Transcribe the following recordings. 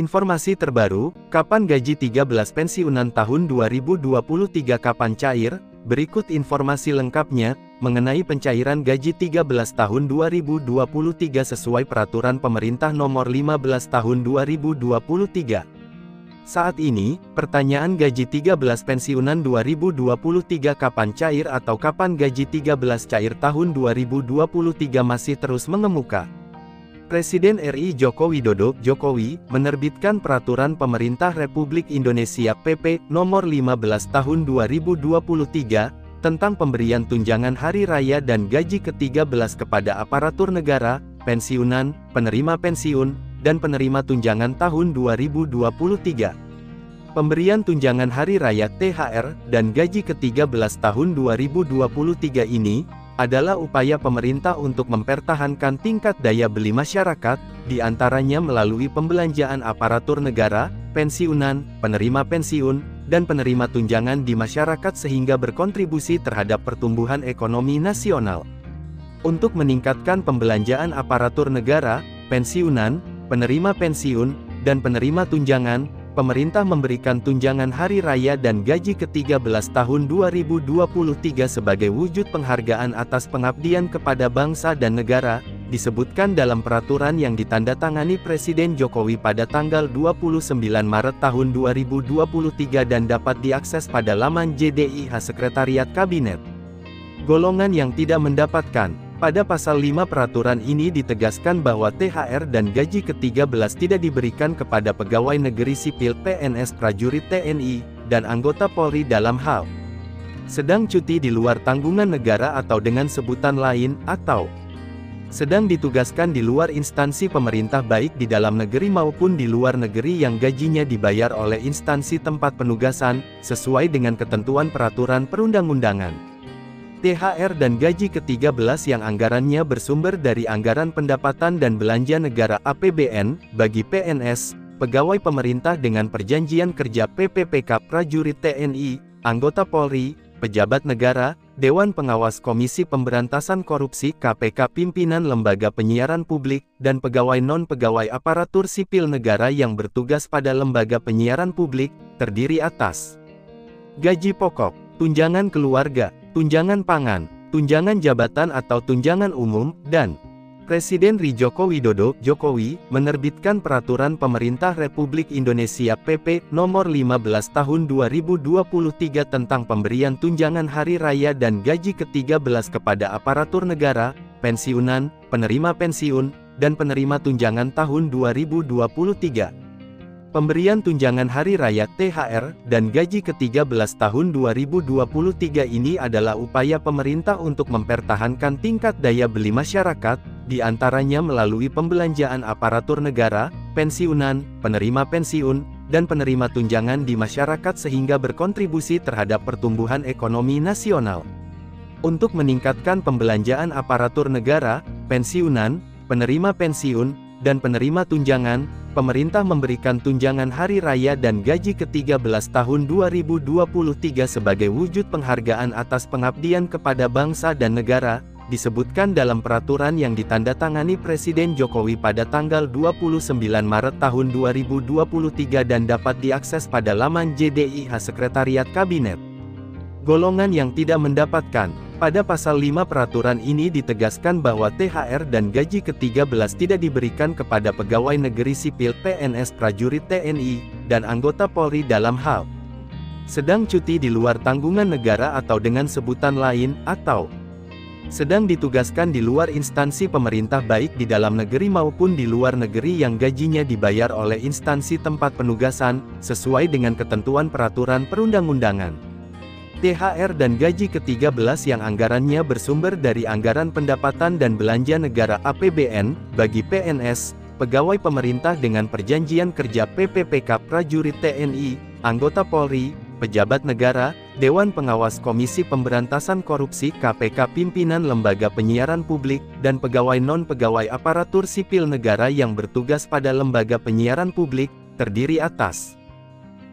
Informasi terbaru, kapan gaji 13 pensiunan tahun 2023 kapan cair? Berikut informasi lengkapnya, mengenai pencairan gaji 13 tahun 2023 sesuai peraturan pemerintah nomor 15 tahun 2023. Saat ini, pertanyaan gaji 13 pensiunan 2023 kapan cair atau kapan gaji 13 cair tahun 2023 masih terus mengemuka. Presiden RI Joko Widodo, Jokowi, menerbitkan Peraturan Pemerintah Republik Indonesia PP Nomor 15 Tahun 2023, tentang pemberian tunjangan hari raya dan gaji ke-13 kepada aparatur negara, pensiunan, penerima pensiun, dan penerima tunjangan tahun 2023. Pemberian tunjangan hari raya THR dan gaji ke-13 tahun 2023 ini adalah upaya pemerintah untuk mempertahankan tingkat daya beli masyarakat, diantaranya melalui pembelanjaan aparatur negara, pensiunan, penerima pensiun, dan penerima tunjangan di masyarakat sehingga berkontribusi terhadap pertumbuhan ekonomi nasional. Untuk meningkatkan pembelanjaan aparatur negara, pensiunan, penerima pensiun, dan penerima tunjangan, pemerintah memberikan tunjangan hari raya dan gaji ke-13 tahun 2023 sebagai wujud penghargaan atas pengabdian kepada bangsa dan negara, disebutkan dalam peraturan yang ditandatangani Presiden Jokowi pada tanggal 29 Maret tahun 2023 dan dapat diakses pada laman JDIH Sekretariat Kabinet. Golongan yang tidak mendapatkan. Pada pasal 5 peraturan ini ditegaskan bahwa THR dan gaji ke-13 tidak diberikan kepada pegawai negeri sipil PNS prajurit TNI, dan anggota Polri dalam hal sedang cuti di luar tanggungan negara atau dengan sebutan lain, atau sedang ditugaskan di luar instansi pemerintah baik di dalam negeri maupun di luar negeri yang gajinya dibayar oleh instansi tempat penugasan, sesuai dengan ketentuan peraturan perundang-undangan. THR dan gaji ke-13 yang anggarannya bersumber dari anggaran pendapatan dan belanja negara APBN, bagi PNS, pegawai pemerintah dengan perjanjian kerja PPPK prajurit TNI, anggota Polri, pejabat negara, Dewan Pengawas Komisi Pemberantasan Korupsi KPK pimpinan lembaga penyiaran publik, dan pegawai non-pegawai aparatur sipil negara yang bertugas pada lembaga penyiaran publik, terdiri atas gaji pokok, tunjangan keluarga, tunjangan pangan, tunjangan jabatan atau tunjangan umum, dan Presiden RI Joko Widodo, Jokowi, menerbitkan Peraturan Pemerintah Republik Indonesia PP Nomor 15 Tahun 2023 tentang pemberian tunjangan hari raya dan gaji ke-13 kepada aparatur negara, pensiunan, penerima pensiun, dan penerima tunjangan tahun 2023. Pemberian tunjangan hari raya THR dan gaji ke-13 tahun 2023 ini adalah upaya pemerintah untuk mempertahankan tingkat daya beli masyarakat, diantaranya melalui pembelanjaan aparatur negara, pensiunan, penerima pensiun, dan penerima tunjangan di masyarakat sehingga berkontribusi terhadap pertumbuhan ekonomi nasional. Untuk meningkatkan pembelanjaan aparatur negara, pensiunan, penerima pensiun, dan penerima tunjangan, pemerintah memberikan tunjangan hari raya dan gaji ke-13 tahun 2023 sebagai wujud penghargaan atas pengabdian kepada bangsa dan negara, disebutkan dalam peraturan yang ditandatangani Presiden Jokowi pada tanggal 29 Maret tahun 2023 dan dapat diakses pada laman JDIH Sekretariat Kabinet. Golongan yang tidak mendapatkan. Pada pasal 5 peraturan ini ditegaskan bahwa THR dan gaji ke-13 tidak diberikan kepada pegawai negeri sipil PNS prajurit TNI, dan anggota Polri dalam hal sedang cuti di luar tanggungan negara atau dengan sebutan lain, atau sedang ditugaskan di luar instansi pemerintah baik di dalam negeri maupun di luar negeri yang gajinya dibayar oleh instansi tempat penugasan, sesuai dengan ketentuan peraturan perundang-undangan. THR dan gaji ke-13 yang anggarannya bersumber dari anggaran pendapatan dan belanja negara APBN, bagi PNS, pegawai pemerintah dengan perjanjian kerja PPPK prajurit TNI, anggota Polri, pejabat negara, Dewan Pengawas Komisi Pemberantasan Korupsi KPK pimpinan lembaga penyiaran publik, dan pegawai non-pegawai aparatur sipil negara yang bertugas pada lembaga penyiaran publik, terdiri atas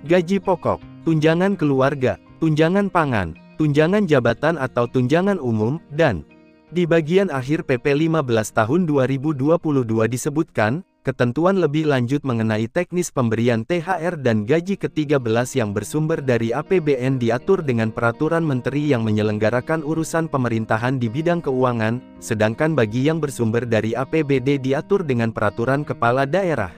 gaji pokok, tunjangan keluarga, tunjangan pangan, tunjangan jabatan atau tunjangan umum, dan di bagian akhir PP 15 tahun 2022 disebutkan, Ketentuan lebih lanjut mengenai teknis pemberian THR dan gaji ke-13 yang bersumber dari APBN diatur dengan Peraturan Menteri yang menyelenggarakan urusan pemerintahan di bidang keuangan, sedangkan bagi yang bersumber dari APBD diatur dengan Peraturan Kepala Daerah.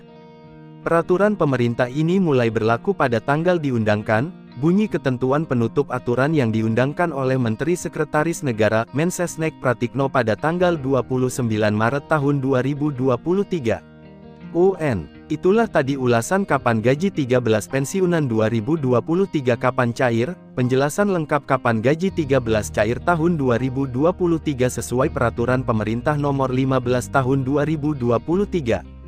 Peraturan pemerintah ini mulai berlaku pada tanggal diundangkan, bunyi ketentuan penutup aturan yang diundangkan oleh Menteri Sekretaris Negara, Mensesnek Pratikno pada tanggal 29 Maret tahun 2023. Itulah tadi ulasan kapan gaji 13 pensiunan 2023 kapan cair, penjelasan lengkap kapan gaji 13 cair tahun 2023 sesuai Peraturan Pemerintah Nomor 15 Tahun 2023.